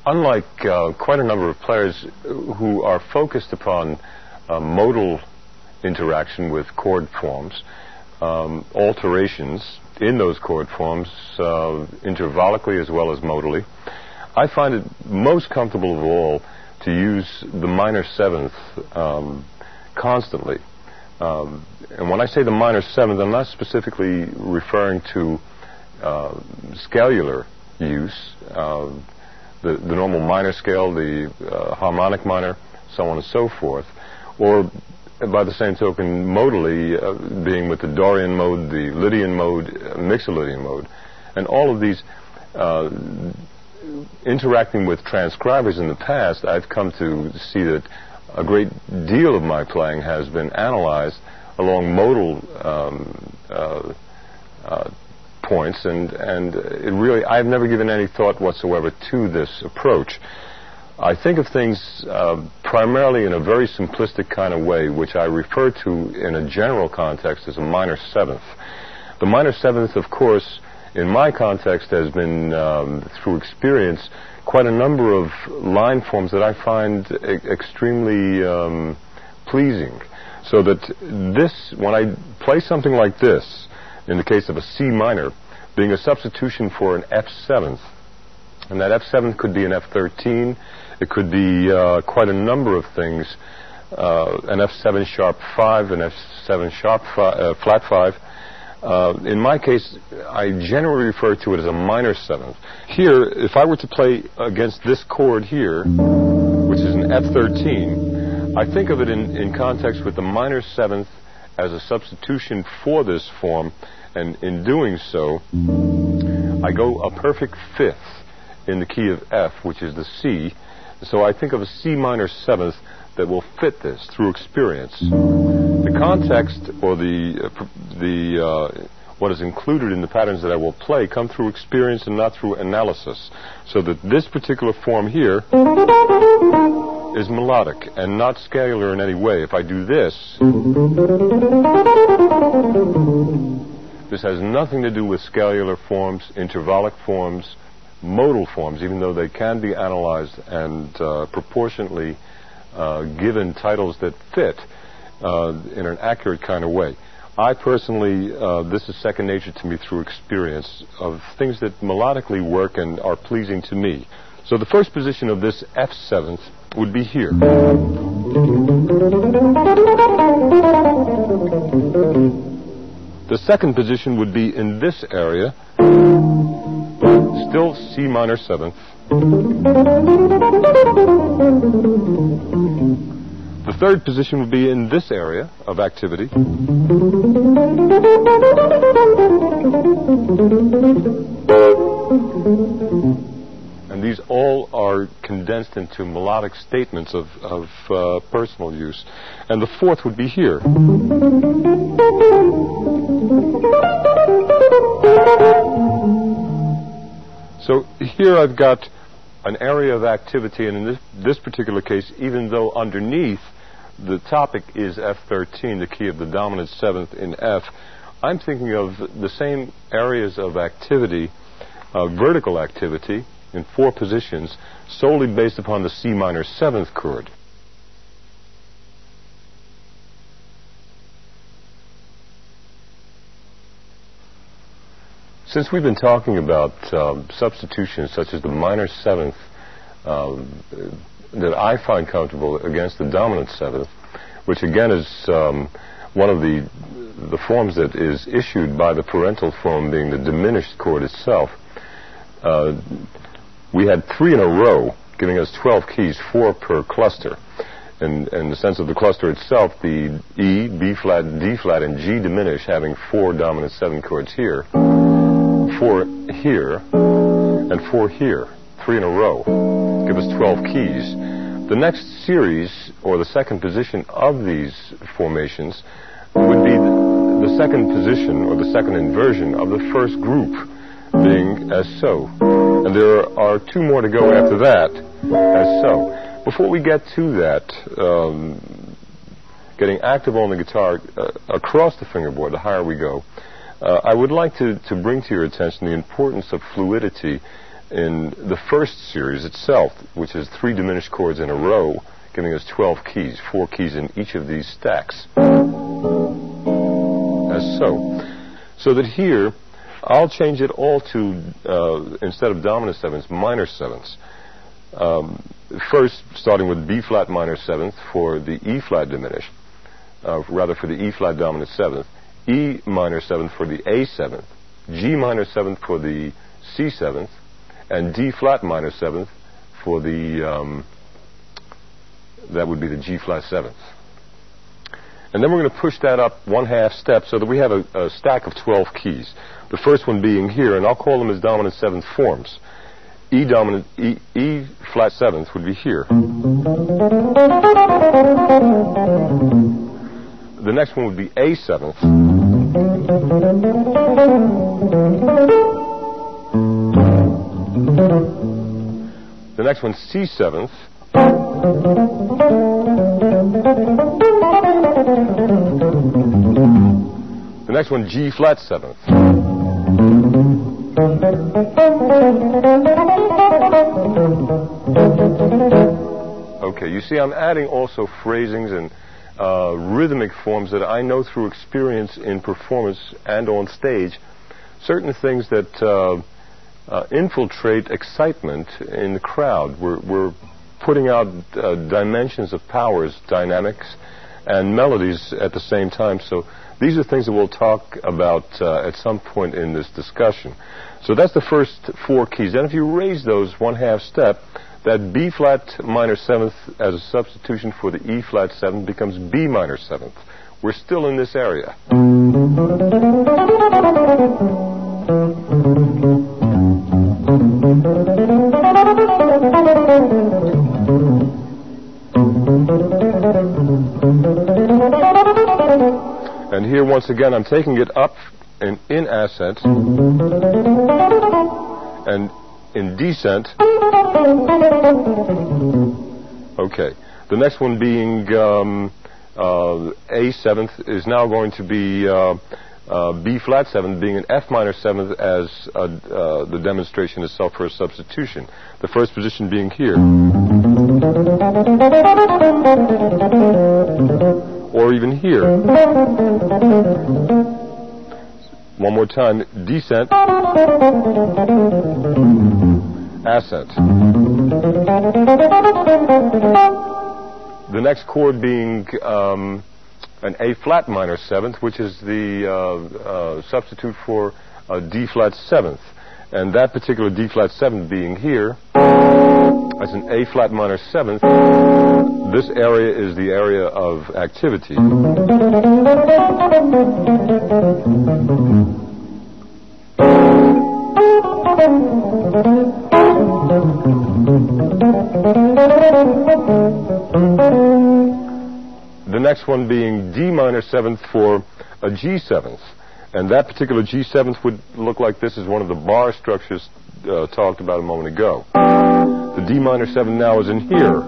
unlike quite a number of players who are focused upon modal interaction with chord forms, alterations in those chord forms, intervallically as well as modally, I find it most comfortable of all to use the minor seventh constantly. And when I say the minor seventh, I'm not specifically referring to scalular use, the normal minor scale, the harmonic minor, so on and so forth, or by the same token, modally, being with the Dorian mode, the Lydian mode, Mixolydian mode, and all of these interacting with transcribers in the past, I've come to see that a great deal of my playing has been analyzed along modal points, and it really, I've never given any thought whatsoever to this approach. I think of things primarily in a very simplistic kind of way, which I refer to in a general context as a minor seventh. The minor seventh, of course, in my context has been, through experience, quite a number of line forms that I find extremely pleasing. So that this, when I play something like this, in the case of a C minor, being a substitution for an F7th, and that F7th could be an F13, it could be quite a number of things, an F7 sharp 5, an F7 sharp flat 5. In my case, I generally refer to it as a minor seventh. Here, if I were to play against this chord here, which is an F13, I think of it in context with the minor seventh as a substitution for this form, and in doing so, I go a perfect fifth in the key of F, which is the C. So I think of a C minor seventh that will fit this through experience. The context, or what is included in the patterns that I will play, come through experience and not through analysis. So that this particular form here is melodic and not scalular in any way. If I do this, this has nothing to do with scalular forms, intervallic forms, modal forms, even though they can be analyzed and proportionately given titles that fit in an accurate kind of way. I personally, this is second nature to me through experience of things that melodically work and are pleasing to me. So the first position of this F7th would be here. The second position would be in this area, still C minor seventh. The third position would be in this area of activity. And these all are condensed into melodic statements of personal use. And the fourth would be here. So here I've got an area of activity, and in this particular case, even though underneath the topic is F13, the key of the dominant seventh in F, I'm thinking of the same areas of activity, vertical activity, in four positions, solely based upon the C minor seventh chord. Since we've been talking about substitutions such as the minor seventh that I find comfortable against the dominant seventh, which again is one of the forms that is issued by the parental form, being the diminished chord itself, we had 3 in a row, giving us 12 keys, 4 per cluster. In the sense of the cluster itself, the E, B flat, D flat, and G diminish, having 4 dominant 7 chords here, 4 here, and 4 here, 3 in a row, give us 12 keys. The next series, or the second position of these formations, would be the second position, or the second inversion of the first group, being as so. And there are 2 more to go after that, as so. Before we get to that, getting active on the guitar across the fingerboard, the higher we go, I would like to bring to your attention the importance of fluidity in the first series itself, which is 3 diminished chords in a row, giving us 12 keys, 4 keys in each of these stacks. As so. So that here, I'll change it all to, instead of dominant 7ths, minor 7ths. First, starting with B flat minor 7th for the E flat diminished, rather for the E flat dominant 7th, E minor 7th for the A 7th, G minor 7th for the C 7th, and D flat minor 7th for the, that would be the G flat 7th. And then we're going to push that up 1/2 step so that we have a stack of 12 keys. The first one being here, and I'll call them as dominant 7th forms. E flat 7th would be here. The next one would be A 7th. The next one C 7th. The next one G flat 7th. Okay, you see I'm adding also phrasings and rhythmic forms that I know through experience in performance and on stage, certain things that infiltrate excitement in the crowd. We're putting out dimensions of powers, dynamics, and melodies at the same time. So these are things that we'll talk about at some point in this discussion. So that's the first 4 keys. Then if you raise those 1/2 step, that B flat minor 7th as a substitution for the E flat 7th becomes B minor 7th. We're still in this area. And here once again I'm taking it up and in ascent and in descent. Okay. The next one being A 7th is now going to be B flat 7th, being an F minor 7th as the demonstration itself for a substitution. The first position being here. Or even here. One more time, descent, ascent. The next chord being an A flat minor 7th, which is the substitute for a D flat 7th. And that particular D flat 7th being here as an A flat minor 7th, this area is the area of activity. The next one being D minor 7th for a G 7th. And that particular G 7th would look like this is one of the bar structures talked about a moment ago. The D minor 7 now is in here.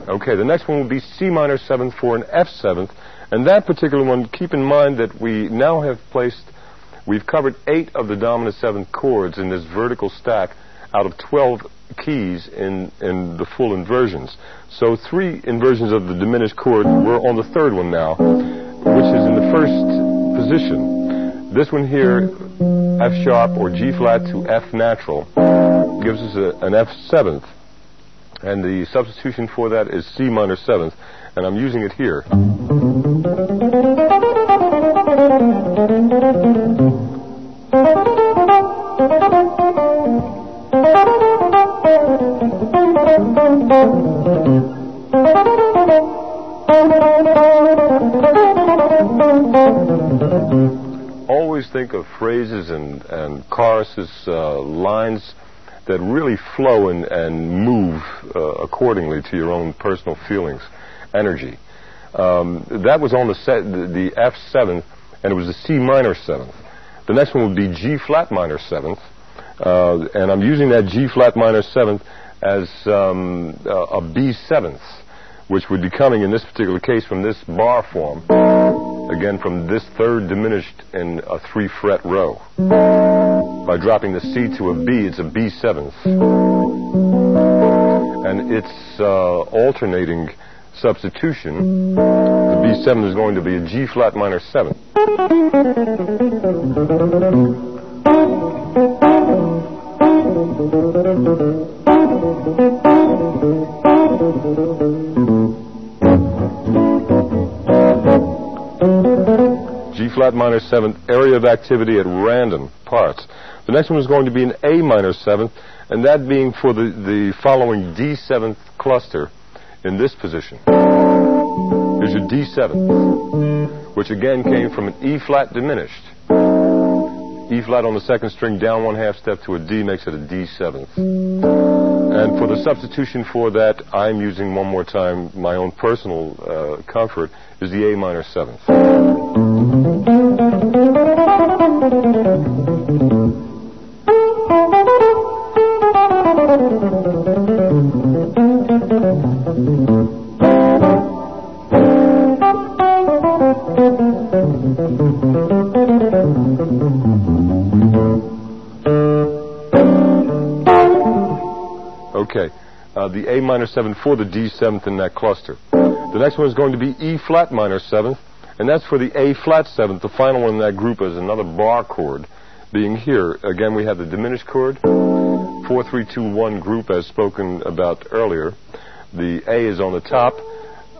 Okay, the next one will be C minor 7th for an F 7th. And that particular one, keep in mind that we now have we've covered 8 of the dominant 7th chords in this vertical stack out of 12 keys in the full inversions. So 3 inversions of the diminished chord. We're on the 3rd one now, which is in the first position. This one here, F sharp or G flat to F natural, gives us an F 7th. And the substitution for that is C minor 7th, and I'm using it here. Always think of phrases and choruses, lines that really flow and move accordingly to your own personal feelings, energy. That was on the F 7th, and it was the C minor 7th. The next one would be G flat minor 7th, and I'm using that G flat minor 7th as a B7th, which would be coming in this particular case from this bar form, again from this third diminished in a 3-fret row. By dropping the C to a B, it's a B7th. And its alternating substitution, the B7 is going to be a G flat minor 7. G flat minor 7th, area of activity at random parts. The next one is going to be an A minor 7th, and that being for the following D7th cluster in this position. Here's your D7th, which again came from an E flat diminished. E flat on the second string, down 1/2 step to a D makes it a D7th. And for the substitution for that, I'm using one more time my own personal comfort, is the A minor 7th. Okay, the A minor 7th for the D7th in that cluster. The next one is going to be E flat minor 7th, and that's for the A flat 7th. The final one in that group is another bar chord, being here. Again, we have the diminished chord, 4-3-2-1 group as spoken about earlier. The A is on the top,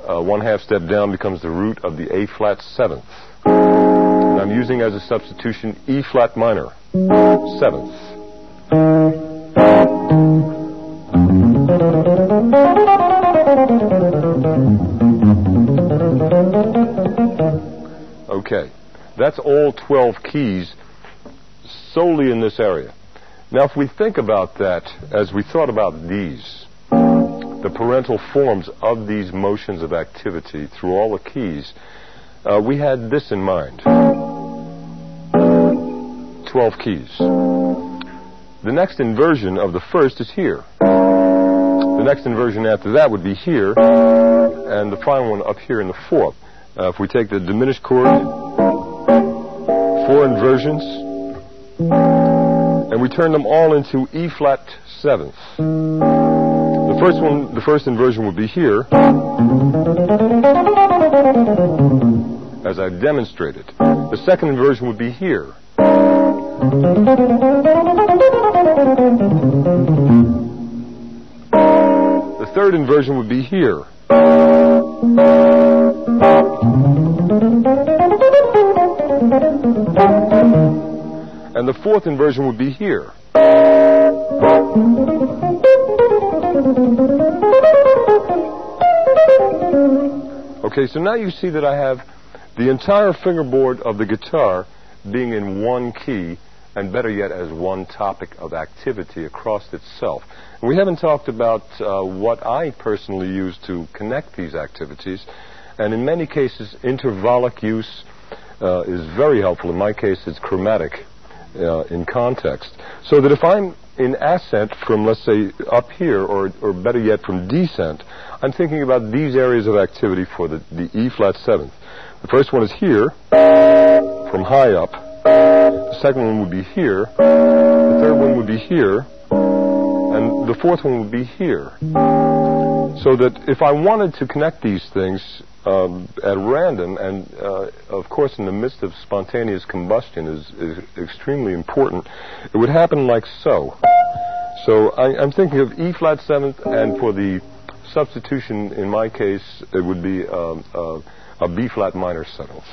1/2 step down becomes the root of the A flat 7th. And I'm using as a substitution E flat minor 7th. Okay, that's all 12 keys solely in this area. Now, if we think about that as we thought about these, the parental forms of these motions of activity through all the keys, we had this in mind. 12 keys. The next inversion of the first is here. The next inversion after that would be here, and the final one up here in the fourth. If we take the diminished chord, 4 inversions, and we turn them all into E flat 7th. The first inversion would be here, as I've demonstrated. The second inversion would be here. The third inversion would be here. And the fourth inversion would be here. Okay, so now you see that I have the entire fingerboard of the guitar being in one key, and better yet, as one topic of activity across itself. And we haven't talked about what I personally use to connect these activities, and in many cases, intervallic use is very helpful. In my case, it's chromatic in context. So that if I'm in ascent from, let's say, up here, or better yet, from descent, I'm thinking about these areas of activity for the E flat 7th. The first one is here, from high up. The second one would be here. The third one would be here. And the fourth one would be here. So that if I wanted to connect these things at random, and of course in the midst of spontaneous combustion is extremely important, it would happen like so. So I'm thinking of E flat 7th, and for the substitution in my case, it would be a B flat minor 7th.